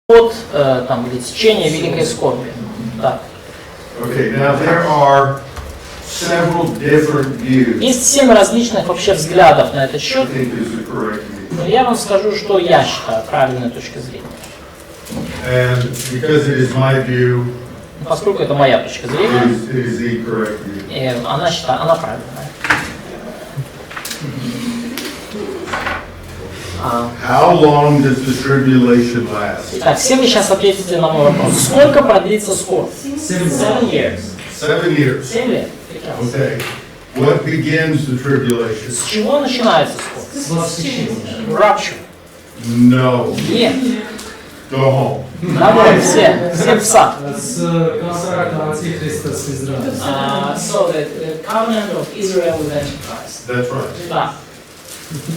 от там, или течение великой скорби. Так. Okay, now there are several different views. Есть 7 различных вообще взглядов на этот счет. I think is the correct view. Но я вам скажу, что я считаю правильной точкой зрения. And because it is my view, Поскольку это моя точка зрения, it is the correct view. и она правильная. How long does the tribulation last? Итак, все вы сейчас ответите на мой вопрос. Сколько продлится скорбь? 7 years. 7 years. 7 лет. Прекрасно. Okay. What begins the tribulation? С чего начинается скорбь? С восхищения. Rapture. No. Нет. Go home. Домой все в сад. С контрактом Антихриста с Израилем. So the covenant of Israel with Antichrist. That's right. Да.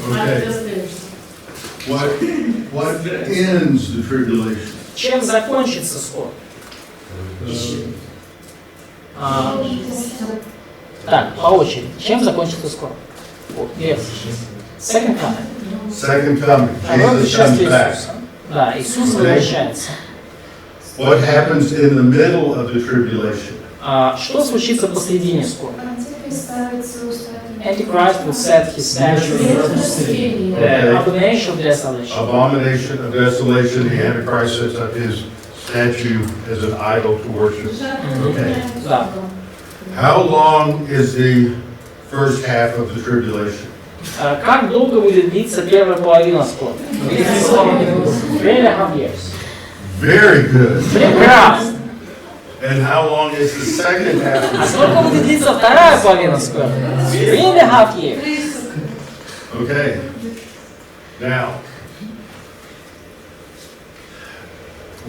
Okay. What ends the tribulation? Чем закончится скорбь? Так, по очереди. Чем закончится скорбь? Yes. Second coming. Second coming. Второе Jesus пришествие comes back. Иисуса. Да, Иисус возвращается. What happens in the middle of the tribulation? Что случится посредине скорби? Antichrist will set his statue in the abomination of desolation. Abomination of desolation. The Antichrist sets up his statue as an idol to worship. Okay. Да. How long is the first half of the tribulation? Как долго будет длиться первая половина скорби? 3.5 years. Very good. Прекрасно. And how long is the second half of А the сколько будет длиться вторая половина скорби? 3.5 years. Okay. Now,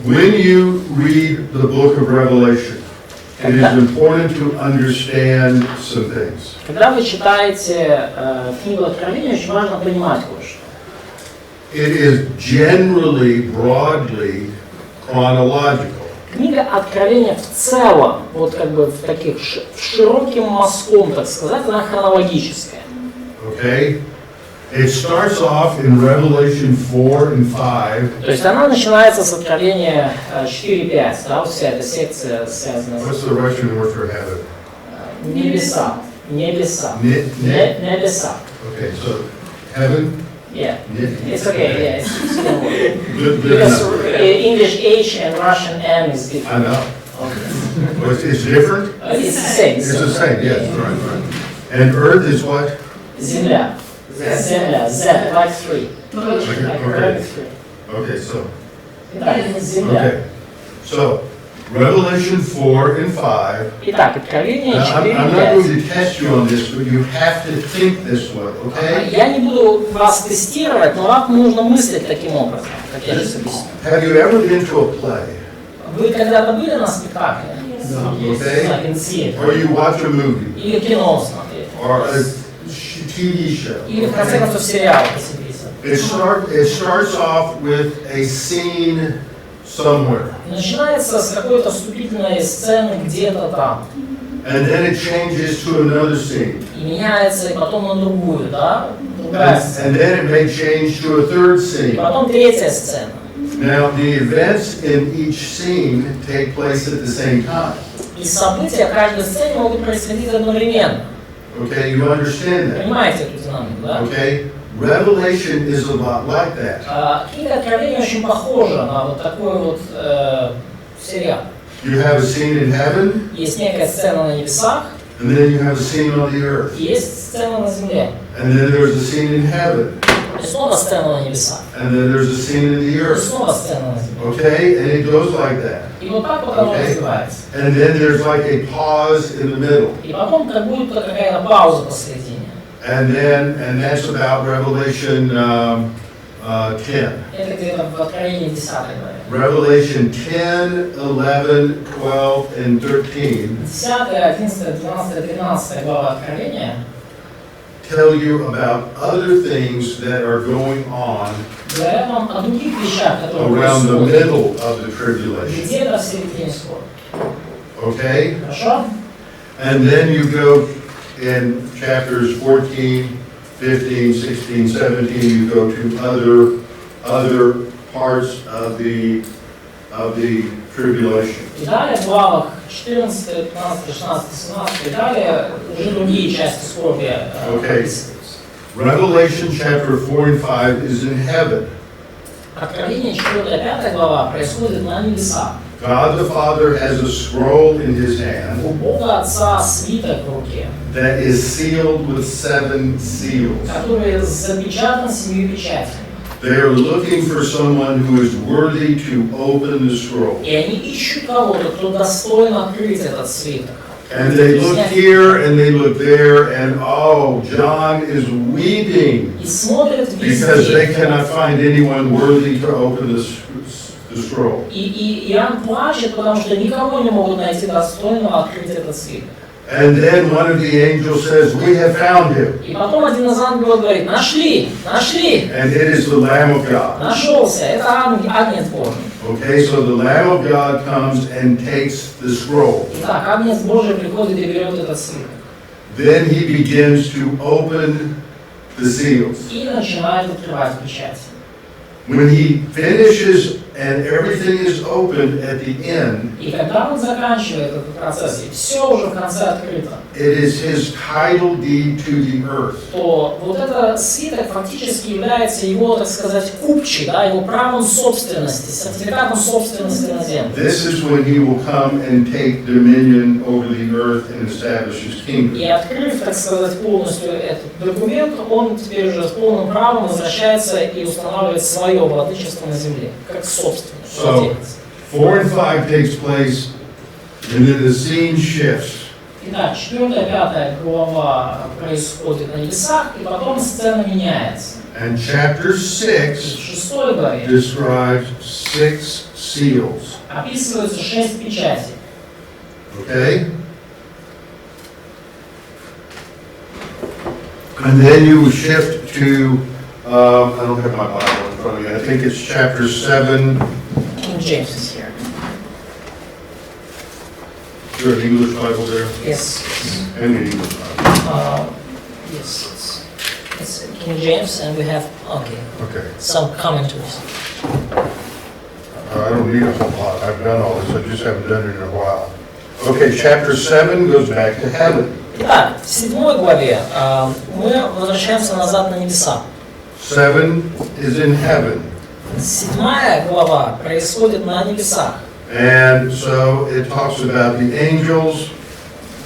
when you read the book of Revelation, it is important to understand some things. Когда вы читаете книгу Откровения, очень важно понимать кое-что. It is generally, broadly, chronological. Книга Откровения в целом, вот как бы в таких широким мазком, так сказать, она хронологическая. Okay? It starts off in Revelation 4 and 5. То есть она начинается с Откровения 4-5, да, вот вся эта секция связана What's с the Russian word for heaven? небеса. Небеса. Небеса. Okay, so heaven? Yeah. It's okay, yeah, it's one word. Good Because enough. English H and Russian M is I different. know. Okay. Well, it's different? It's the same. It's the same, yes, right. And earth is what? Земля. Земля. Z, like 3. Okay, Like okay. 3. Okay, so, Итак, земля. okay. So, Revelation 4 and 5. Итак, Откровение Now, 4 I'm и not 5. going to test you on this, but you have to think this way, okay? Я не буду вас тестировать, но вам нужно мыслить таким образом, как я сейчас объясню. Have you ever been to a play? Вы когда-то были на спектакле? Okay? Like in theater. Or you watch a movie? Или кино смотреть? Or a TV show? Или, в конце концов, сериал посмотреть? It starts off with a scene somewhere. Начинается с какой-то вступительной сцены где-то там. And then it changes to another scene. И меняется, и потом на другую, да? Другая сцена. And then it may change to a third И scene. потом третья сцена. Now, the events in each scene take place at the same time. И события в каждой сцене могут происходить одновременно. Okay, you understand that? Понимаете эту динамику, да? Okay? Revelation is a lot like that. Книга Откровения очень похожа на вот такой вот сериал. You have a scene in heaven, Есть некая сцена на небесах, and then you have a scene on the earth. и есть сцена на земле. And then there's a scene in heaven, И снова сцена на небесах. and then there's a scene in the И earth. снова сцена на земле. Okay? And it goes like that. И вот так вот оно Okay. развивается. And then there's like a pause in the middle. И потом как будто какая-то пауза посередине. And that's about Revelation 10. Это где-то в Откровении 10 главе. Revelation 10, 11, 12, and 13 10, 11, 12, 13 глава Откровения tell you about other things that are going on говорят вам о других вещах, которые around the происходят middle of the tribulation. где-то в середине скорби. Okay? Хорошо? And then you go in chapters 14, 15, 16, 17, you go to other parts of the of the tribulation. И далее в главах 14, 15, 16, 17 и далее уже другие части скорби описываются. Revelation chapter 4 and 5 is in heaven. Откровение 4 и 5 глава происходит на небесах. God the Father has a scroll in his hand У Бога Отца свиток в руке, that is sealed with 7 seals. который запечатан 7 печатями. They are looking for someone who is worthy to open the scroll. И они ищут кого-то, кто достоин открыть этот свиток. And they look here and they look there, and oh, John is weeping И смотрят because they везде. cannot find anyone worthy to open the scroll. И Иоанн плачет, потому что никого не могут найти достойного открыть этот свиток. And then one of the angels says, "We have found him." И потом один из ангелов говорит: нашли, нашли, And it is the Lamb of God. нашелся, это агнец Божий. Okay, so the Lamb of God comes and takes the scroll. Итак, агнец Божий приходит и берет этот свиток. Then he begins to open the seals. И начинает открывать печати. When he finishes and everything is opened at the end, И когда он заканчивает этот процесс, и все уже в конце открыто, it is his title deed to the earth. то вот этот свиток фактически является его, так сказать, купчей, да, его правом собственности, сертификатом собственности на землю. This is when he will come and take dominion over the earth and establish his И kingdom. открыв, так сказать, полностью этот документ, он теперь уже с полным правом возвращается и устанавливает свое владычество на земле, как собственность. So, 4 and 5 takes place, and then the scene shifts. Итак, 4-5 глава происходит на небесах, и потом сцена меняется. And chapter В 6 6 главе describes 6 seals. описывается 6 печатей. Okay? And then you shift to, I don't have my Bible in front of me, I think it's chapter 7. King James is here. Is there an English Bible there? Yes. And an English Bible. Yes, it's King James, and we have, okay, Okay. some commentaries. I don't need a whole lot. I've done all this, I just haven't done it in a while. Okay, chapter 7 goes back to heaven. Итак, в 7 главе мы возвращаемся назад на небеса. 7 is in heaven. 7 глава происходит на небесах. And so it talks about the angels,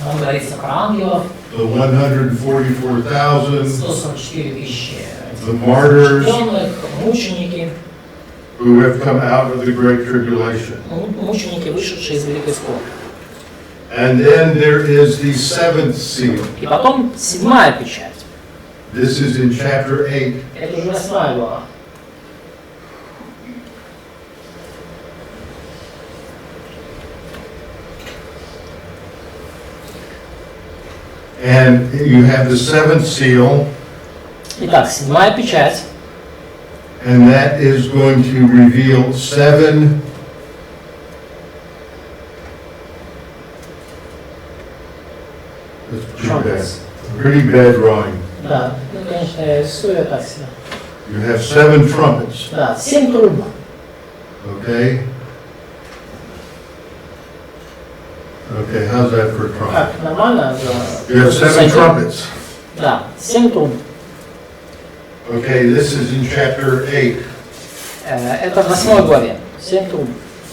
Там говорится про ангелов, the 144,000, 144 тысячи the martyrs осужденных, мученики, who have come out of the great tribulation. мученики, вышедшие из великой скорби. And then there is the 7th seal. И потом 7 печать. This is in chapter 8. Это уже 8 глава. And you have the 7th seal, Итак, 7 печать. and that is going to reveal 7 That's pretty bad drawing. Да, ну, конечно, история так себе. You have 7 trumpets, Да, 7 труб. okay? Okay, how's that for a trumpet? Как, нормально? You have 7 trumpets. Да, 7 труб. Okay, this is in chapter 8 Это в 8 главе. 7 труб.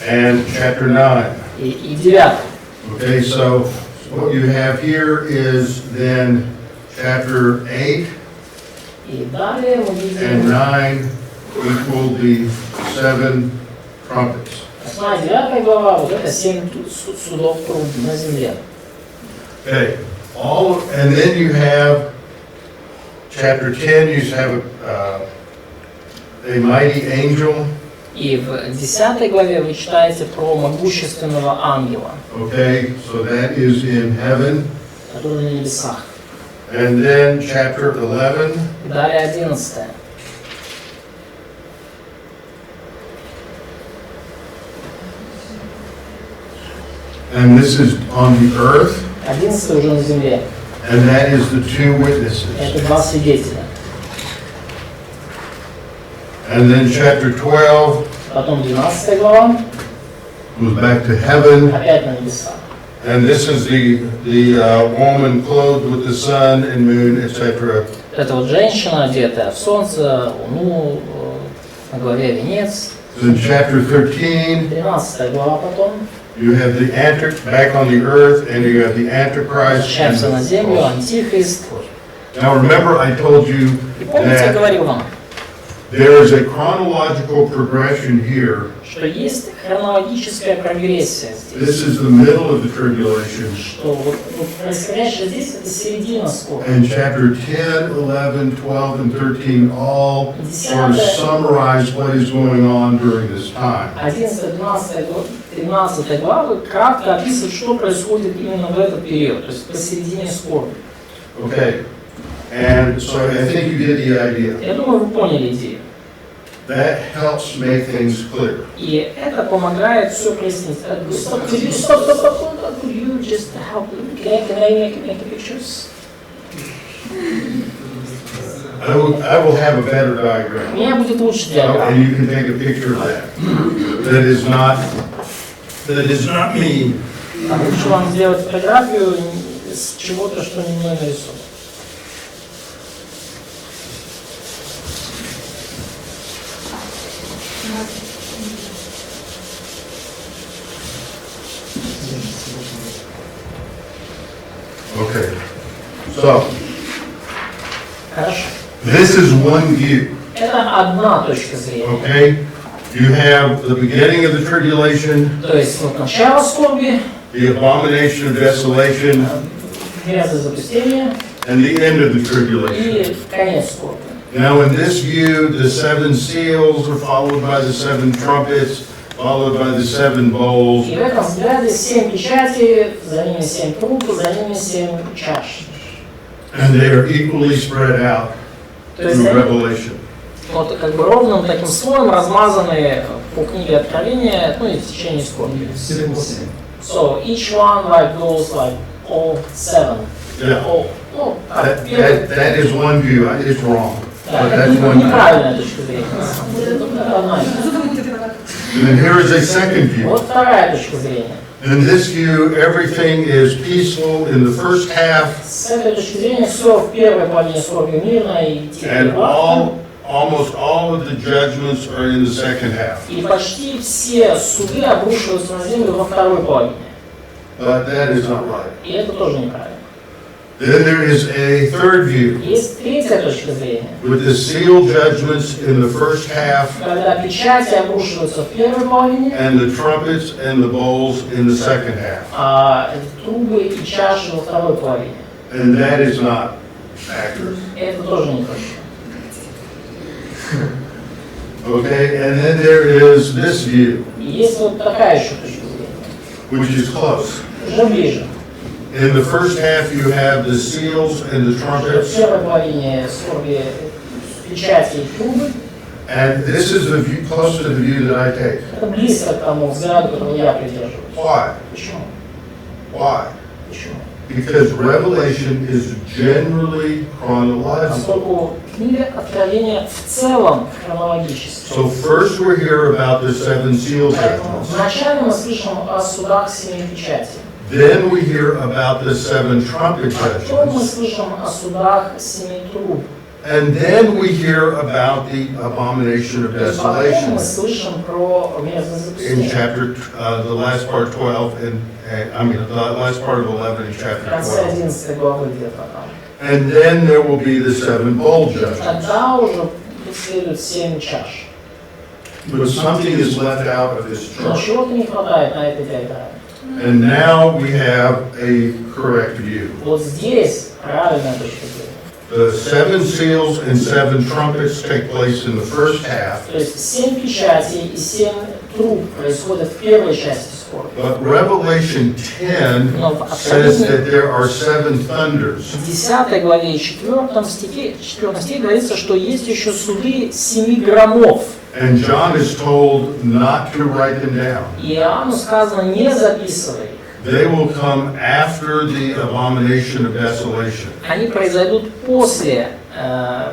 and chapter 9. И 9. Okay, so what you have here is then chapter 8 И далее мы and видим 9 equal the 7 trumpets. 8 и 9 глава, вот это 7 судов труб на земле. Okay, and then you have chapter 10, you have a mighty angel. И в 10 главе вы читаете про могущественного ангела, Okay, so that is in heaven. который на небесах. And then chapter 11, И далее 11. and this is on the earth, 11 уже на земле. and that is the 2 witnesses. Это 2 свидетеля. And then chapter 12, Потом 12 глава. goes back to heaven. опять на небеса. And this is the woman clothed with the sun and moon, etc. Это вот женщина, одетая в солнце, луну, на голове венец. In chapter 13, 13 глава потом. you have the back on the earth, and you have the Antichrist. Возвращаемся на землю, антихрист. Now remember, I told you И помните, я that говорил вам, there is a chronological progression here. что есть хронологическая прогрессия здесь. This is the middle of the tribulation. Что вот происходящее здесь это середина скорби. And chapter 10, 11, 12, and 13 all sort of summarize what is going on during this time. 11, 12, 13 главы кратко описывают, что происходит именно в этот период, то есть посередине скорби. Okay, and so I think you get the idea. Я думаю, вы поняли идею. That helps make things clear. И это помогает все прояснить. Стоп, could you just help? Can I make a pictures? I will have a better diagram. У меня будет лучше And диаграмма. you can take a picture of that. That is not me. Лучше вам сделать фотографию с чего-то, что не мной нарисовано. Okay. So, Хорошо. this is one view. Это одна точка зрения. Okay? You have the beginning of the tribulation, То есть вот начало скорби, the abomination of desolation, мерзость запустения and the end of the tribulation. и конец скорби. Now, in this view, the seven seals are followed by the seven trumpets, followed by the seven bowls. И в этом взгляде 7 печатей, за ними 7 труб, за ними 7 чаш. And they are equally spread out То есть through они Revelation. вот как бы ровным таким слоем размазаны по книге Откровения, ну и в течение скорби. So each one like goes like all 7. Yeah. All, ну, так, That is one view. It's wrong. да, But это that's one view. неправильная точка зрения. На самом деле, это только одна. And then here is a second view. Вот вторая точка зрения. In this view, everything is peaceful in the first half, С этой точки зрения все в первой половине скорби мирно и and almost all of the judgments are in the second half. и почти все суды обрушиваются на землю во второй половине. But that is not right. И это тоже неправильно. Then there is a third view, Есть третья точка зрения. with the seal judgments in the first half, Когда печати обрушиваются в первой половине, and the trumpets and the bowls in the second half. а трубы и чаши во второй половине. And that is not accurate. Это тоже не точно. Okay, and then there is this view, И есть вот такая еще точка зрения. which is close. Уже ближе. In the first half, you have the seals and the В trumpets, первой половине скорби печати и трубы. and this is the view, close to the view that I take. Это близко к тому взгляду, которого я придерживаюсь. Why? Почему? Why? Почему? Because Revelation is generally chronological. Поскольку книга Откровения в целом хронологическая. So first we hear about the seven seal Поэтому judgments. вначале мы слышим о судах семи печатей. Then we hear about the seven trumpet Потом мы judgments. слышим о судах семи труб. And then we hear about the abomination of И потом мы desolation слышим про мерзость in запустения. chapter, the last part 12, and the last part of 11 in В chapter конце 12. 11 главы где-то там. And then there will be the seven bowl judgments. Тогда уже следует 7 чаш. But something is left out of this Но chart. чего-то не хватает на этой диаграмме. And now we have a correct view. Вот здесь правильная точка зрения. The seven seals and seven trumpets take place in the first half, То есть 7 печатей и 7 труб происходят в первой части скорби. but Revelation 10 says that there are seven thunders. В 10 главе и 4 стихе говорится, что есть еще суды 7 громов. And John is told not to write them down. И Иоанну сказано, не записывай. They will come after the abomination of desolation. Они произойдут после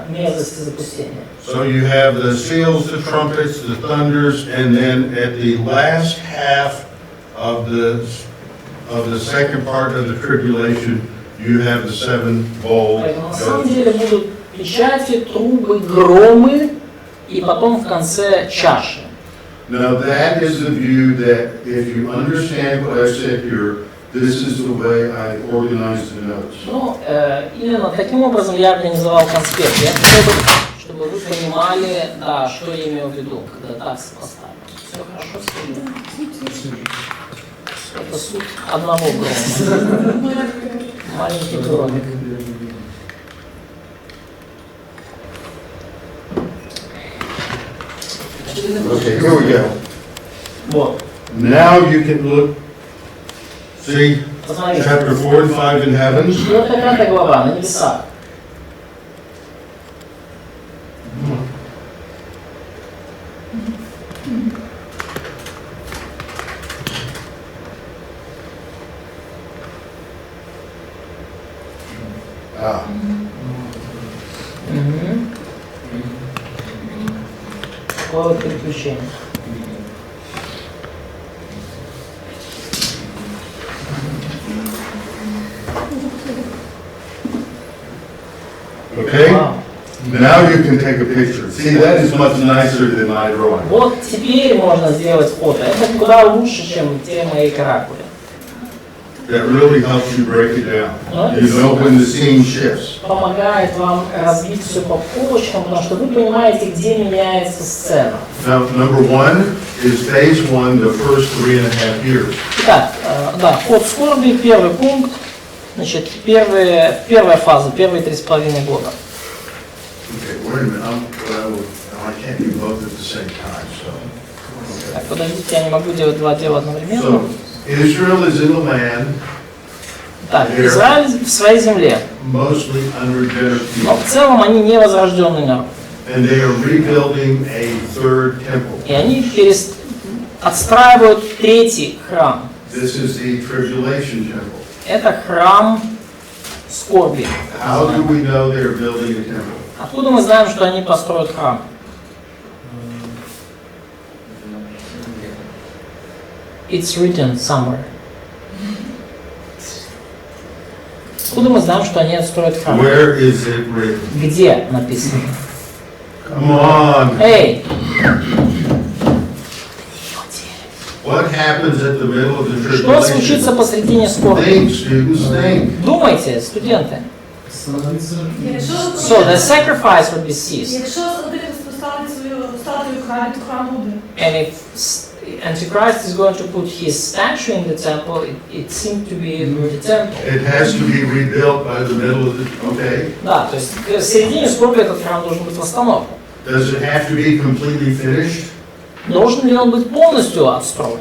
мерзости запустения. So you have the seals, the trumpets, the thunders, and then at the last half of the second part of the tribulation, you have the seven bowls. Поэтому на самом деле будут печати, трубы, громы и потом в конце чаши. Now that is the view that if you understand what I said here, this is the way I organized the notes. Ну, именно таким образом я организовал конспект. Я хотел бы, чтобы вы понимали, да, что я имел в виду, когда так сопоставил. Все хорошо с этим? Это суть одного грома. Маленький громик. Okay, here we go. Вот. Now you can look, see, Посмотрите. chapter 4 and 5 in heaven. 4-5 глава на небесах. Ah, Слово приключения. okay? Now you can take a picture. See, that is much nicer than my drawing. Вот теперь можно сделать фото. Это куда лучше, чем те мои каракули. That really helps you break it down. You know when the scene shifts. Помогает вам разбить все по полочкам, потому что вы понимаете, где меняется сцена. Now, number 1 is phase 1, the first 3.5 years. Итак, да, вход в скорби, первый пункт, значит, первая фаза, первые 3,5 года. Okay, wait a minute. I can't do both at the same time, so. Так, подождите, я не могу делать два дела одновременно. So, Israel is in the land, Так, Израиль в своей земле, mostly unregenerate но people, в целом они невозрожденный народ. and they are rebuilding a third temple. И они отстраивают третий храм. This is the tribulation temple. Это храм скорби. How do we know they're building a temple? Откуда мы знаем, что они построят храм? It's written somewhere. Откуда мы знаем, что они отстроят храм? Where is it written? Где написано? Come on. Эй! What happens at the middle of the Что случится tribulation? посредине скорби? Think, students, think. Думайте, студенты. Становиться So the sacrifice would be ceased. Якщо один поставить свою статую в храмі, то храм буде. And if Antichrist is going to put his statue in the temple, it seemed to be the temple. It has to be rebuilt by the middle of the, okay? Да, то есть в середине скорби этот храм должен быть восстановлен. Does it have to be completely finished? Должен ли он быть полностью отстроен?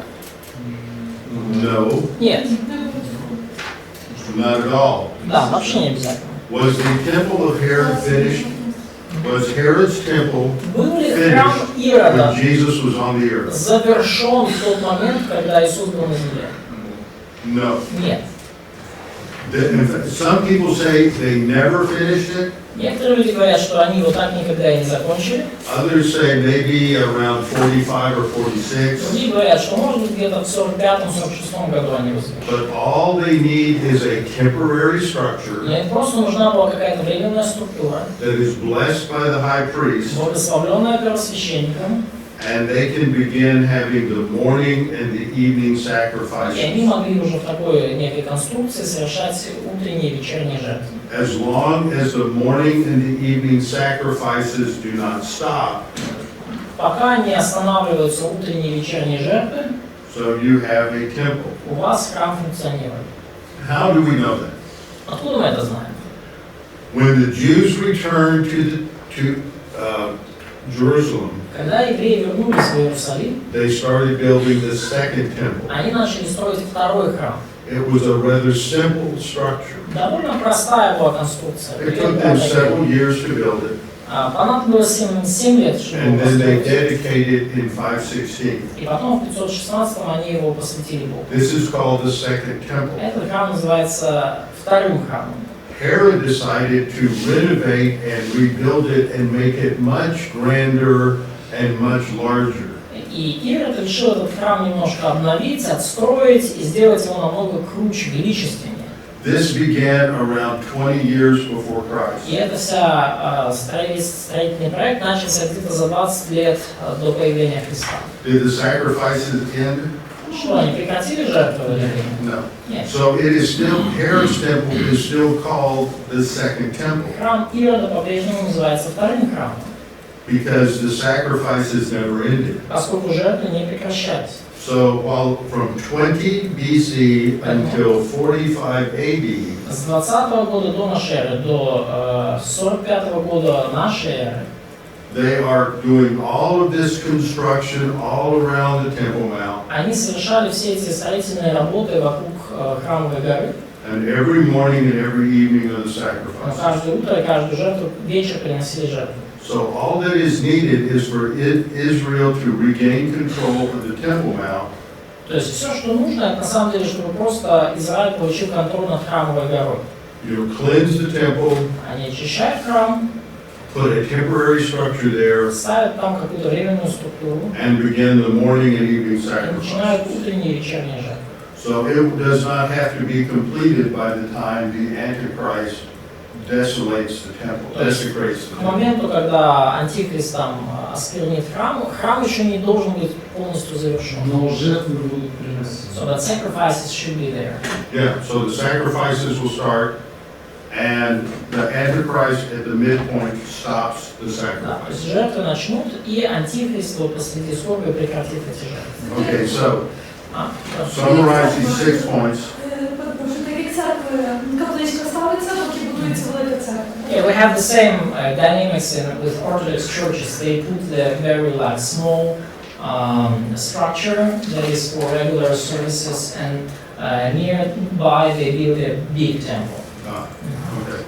No, Нет. not at all. Да, вообще не обязательно. Was the temple of Herod finished? Was Herod's temple Был ли храм finished Ирода when Jesus was on the earth? завершен в тот момент, когда Иисус был на земле? No. Нет. In fact, some people say they never finished it. Некоторые люди говорят, что они его так никогда и не закончили. Others say maybe around 45 or 46. Другие говорят, что может быть где-то в 45-46 году они его завершили. But all they need is a temporary structure Но им просто нужна была какая-то временная структура, that is blessed by the high priest, благословленная первосвященником, and they can begin having the morning and the evening и sacrifices. они могли уже в такой некой конструкции совершать утренние и вечерние жертвы. As long as the morning and the evening sacrifices do not stop, Пока не останавливаются утренние и вечерние жертвы, so you have a temple. у вас храм функционирует. How do we know that? Откуда мы это знаем? When the Jews returned to Jerusalem, Когда евреи вернулись в Иерусалим, they started building the second temple. они начали строить второй храм. It was a rather simple structure. Довольно простая была конструкция. It took them several years to build it, Понадобилось им 7 лет, чтобы and его then they построить. dedicated in 516. И потом в 516-м они его посвятили Богу. This is called the second temple. Этот храм называется вторым храмом. Herod decided to renovate and rebuild it and make it much grander and much larger. И Ирод решил этот храм немножко обновить, отстроить и сделать его намного круче, величественнее. This began around 20 years before Christ. И это вся строительный проект начался где-то за 20 лет до появления Христа. Did the sacrifices end? Что, они прекратили жертвовать? No. Нет. So it is still, Herod's temple is still called the second temple Храм Ирода по-прежнему называется вторым храмом, because the sacrifices never ended. поскольку жертвы не прекращались. So while from 20 BC until 45 AD, С 20 года до нашей эры до 45 года нашей эры they are doing all of this construction all around the Temple Mount. они совершали все эти строительные работы вокруг храмовой горы. And every morning and every evening of the Но sacrifice. каждое утро и каждую жертву вечер приносили жертву. So all that is needed is for Israel to regain control of the Temple Mount. То есть все, что нужно, это на самом деле, чтобы просто Израиль получил контроль над храмовой горой. Cleanse the temple, Они очищают храм, put a temporary structure there, ставят там какую-то временную структуру and begin the morning and evening и sacrifice. начинают утренние и вечерние жертвы. So it does not have to be completed by the time the Antichrist desolates the temple, desecrates the К temple. моменту, когда Антихрист там осквернит храм, храм еще не должен быть полностью завершен. Но жертвы будут приносить. So that sacrifices should be there. Yeah, so the sacrifices will start, and the Antichrist at the midpoint stops the Да, то есть sacrifice. жертвы начнут, и Антихрист вот посреди скорби прекратит эти жертвы. Okay, so А, да. summarize these 6 points. Перепрошую, так як церкви, католицька ставиться, поки будується велика церква. Yeah, we have the same dynamics with Orthodox churches. They put the very like small structure that is for regular services, and nearby they build a big temple. Okay.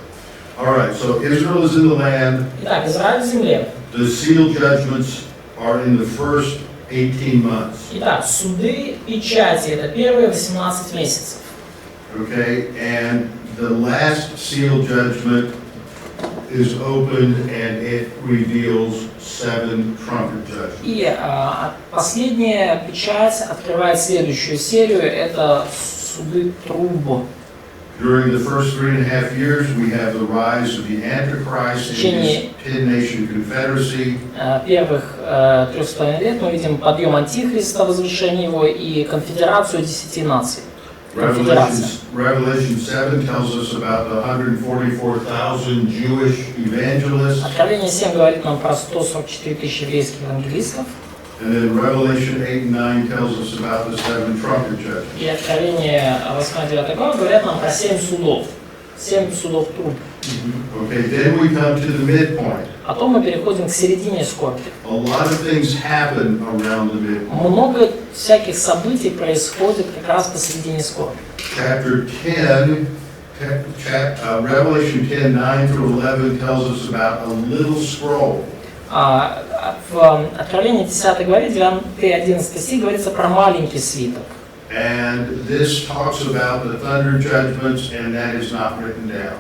All right, so Israel is in the land. Итак, Израиль в земле. The seal judgments are in the first 18 months. Итак, суды печати – это первые 18 месяцев. Okay, and the last seal judgment is opened and it reveals 7 trumpet judgments. И последняя печать открывает следующую серию – это суды труб. During the first 3.5 years, we have the rise of the Antichrist and his 10-nation confederacy. Первых 3,5 лет мы видим подъем Антихриста, возвышение его и конфедерацию 10 наций. Revelation 7 tells us about the 144,000 Jewish evangelists. Откровение 7 говорит нам про 144 тысячи еврейских евангелистов. And then Revelation 8 and 9 tells us about the 7 trumpet judgments. И Откровение 8-9 глава говорят нам про 7 судов. 7 судов труб. Okay, then we come to the midpoint. Потом мы переходим к середине скорби. A lot of things happen around the midpoint. Много всяких событий происходит как раз посередине скорби. Chapter 10, Revelation 10, 9 through 11 tells us about a little scroll. В Откровении 10 главе 9-11 стих говорится про маленький свиток. And this talks about the thunder judgments, and that is not written down.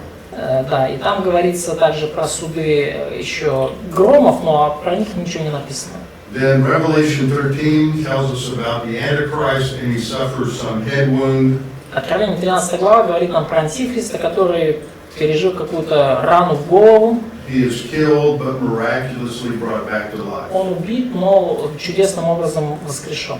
Да, и там говорится также про суды еще громов, но про них ничего не написано. Then Revelation 13 tells us about the Antichrist, and he suffers some head wound. Откровение 13 глава говорит нам про Антихриста, который пережил какую-то рану в голову. He is killed, but miraculously brought back to life. Он убит, но чудесным образом воскрешен.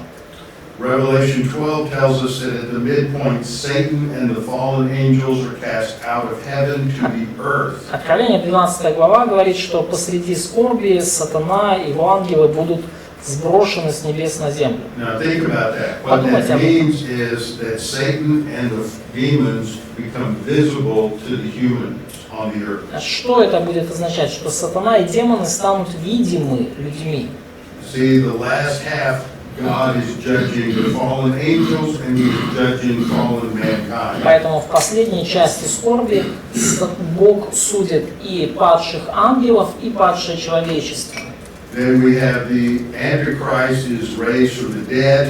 Revelation 12 tells us that at the midpoint, Satan and the fallen angels are cast out of heaven to the earth. Откровение 12 глава говорит, что посреди скорби сатана и его ангелы будут сброшены с небес на землю. Now think about that. What that means is that Satan and the demons become visible to the humans on the earth. Что это будет означать? Что сатана и демоны станут видимы людьми. See, the last half, God is judging the fallen angels and He is judging fallen mankind. Поэтому в последней части скорби Бог судит и падших ангелов, и падшее человечество. Then we have the Antichrist is raised from the dead.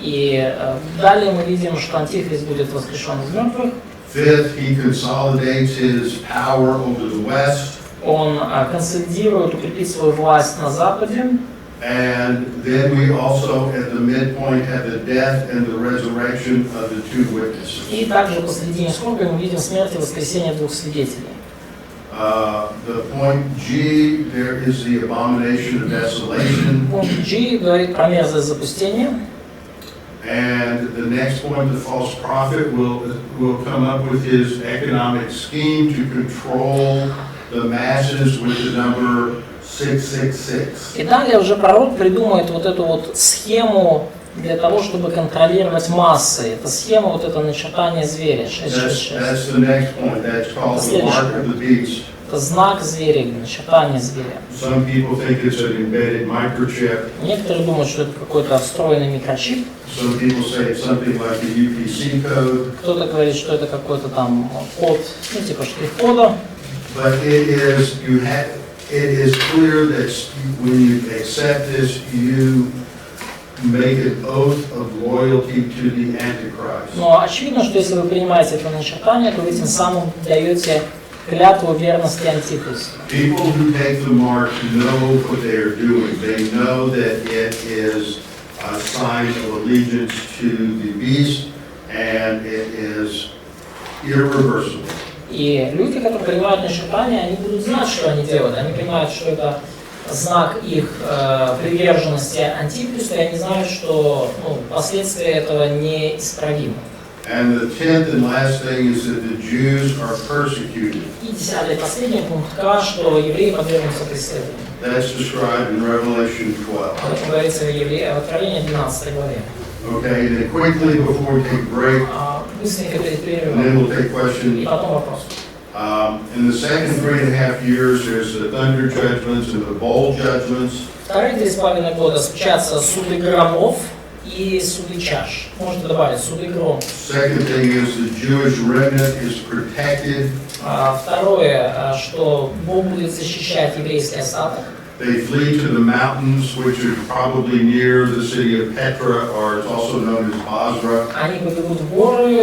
И далее мы видим, что Антихрист будет воскрешен из мертвых. Fifth, he consolidates his power over the west. Он консолидирует, укрепит свою власть на западе. And then we also, at the midpoint, have the death and the resurrection of the two witnesses. И также посредине скорби мы видим смерть и воскресение двух свидетелей. The point G, there is the abomination of desolation. Пункт G говорит про мерзость запустения. And the next point, the false prophet will come up with his economic scheme to control the masses with the number 666. И далее уже пророк придумает вот эту вот схему для того, чтобы контролировать массы. Это схема, вот это начертание зверя, 666. That's the next point. That's called the mark of the beast. Это знак зверя, или начертание зверя. Some people think it's an embedded microchip. Некоторые думают, что это какой-то встроенный микрочип. Some people say it's something like a UPC code. Кто-то говорит, что это какой-то там код, ну типа штрих-кода. But it is clear that when you accept this, you make an oath of loyalty to the Antichrist. Но очевидно, что если вы принимаете это начертание, то вы тем самым даете клятву верности Антихристу. People who take the mark know what they are doing. They know that it is a sign of allegiance to the beast, and it is irreversible. И люди, которые принимают начертание, они будут знать, что они делают. Они понимают, что это знак их приверженности Антихристу, и они знают, что последствия этого неисправимы. And the 10th and last thing is that the Jews are persecuted. И 10-й последний пункт К, что евреи подвергнутся преследованию. That's described in Revelation 12. Об этом говорится в Откровении 12 главе. Okay, then quickly before we take a break, Быстренько перед and перерывом. then we'll take И questions. потом вопрос. In the second 3.5 years, there's the thunder judgments and the bowl judgments. Вторые 3,5 года случатся суды громов и суды чаш. Можно добавить суды гром. Second thing is the Jewish remnant is protected. Второе, что Бог будет защищать еврейский остаток. They flee to the mountains, which are probably near the city of Petra, or it's also known as Basra. Они побегут в горы,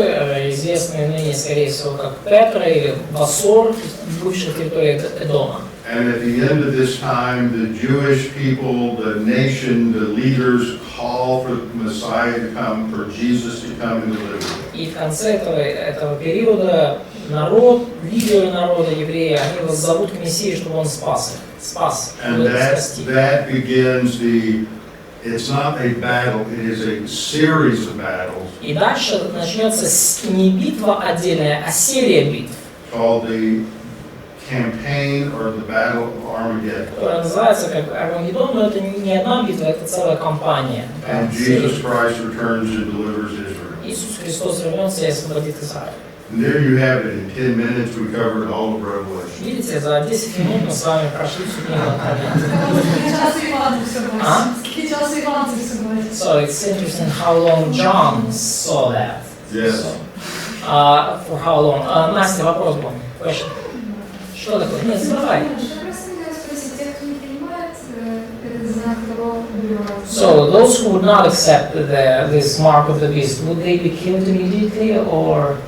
известные ныне, скорее всего, как Петра или Басор, бывших территорий Эдома. And at the end of this time, the Jewish people, the nation, the leaders call for the Messiah to come, for Jesus to come and deliver. И в конце этого периода народ, лидеры народа, евреи, они вас зовут к Мессии, чтобы он спас их. And that begins it's not a battle, it is a series of battles. И дальше начнется не битва отдельная, а серия битв. Called the campaign or the battle of Armageddon. Которая называется как Армагеддон, но это не одна битва, это целая кампания. And Jesus Christ returns and delivers Israel. Иисус Христос вернется и освободит Израиль. And there you have it. In 10 minutes we covered all of Revelation. Видите, за 10 минут мы с вами прошли всю книгу Откровения. So it's interesting how long John saw that. Yes. So, for how long? Настя, вопрос был. Question. Что такое? Нет, задавай. So those who would not accept this mark of the beast, would they be killed immediately or?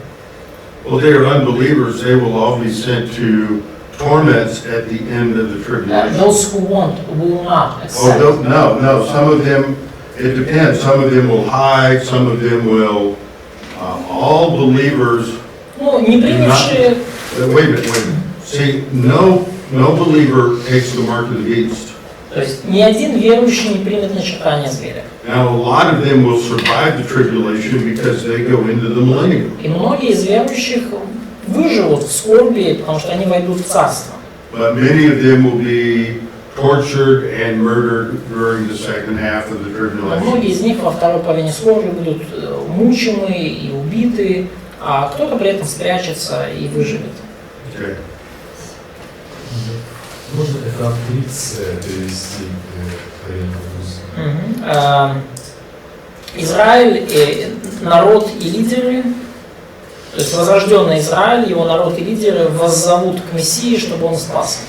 Well, they are unbelievers. They will all be sent to torments at the end of the tribulation. Those who will not accept. Oh, no. Some of them, it depends. Some of them will hide. Some of them will. All believers. Ну, не принявшие. Wait a minute. See, no believer takes the mark of the beast. То есть ни один верующий не примет начертание зверя. Now, a lot of them will survive the tribulation because they go into the millennium. И многие из верующих выживут в скорби, потому что они войдут в царство. But many of them will be tortured and murdered during the second half of the Но tribulation. многие из них во второй половине скорби будут мучимы и убиты, а кто-то при этом спрячется и выживет. Okay. Можно это открыть, перевести Израиль, народ и лидеры, то есть возрожденный Израиль, его народ и лидеры воззовут к Мессии, чтобы он спас.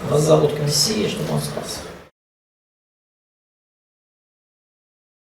Воззовут к Мессии, чтобы он спас.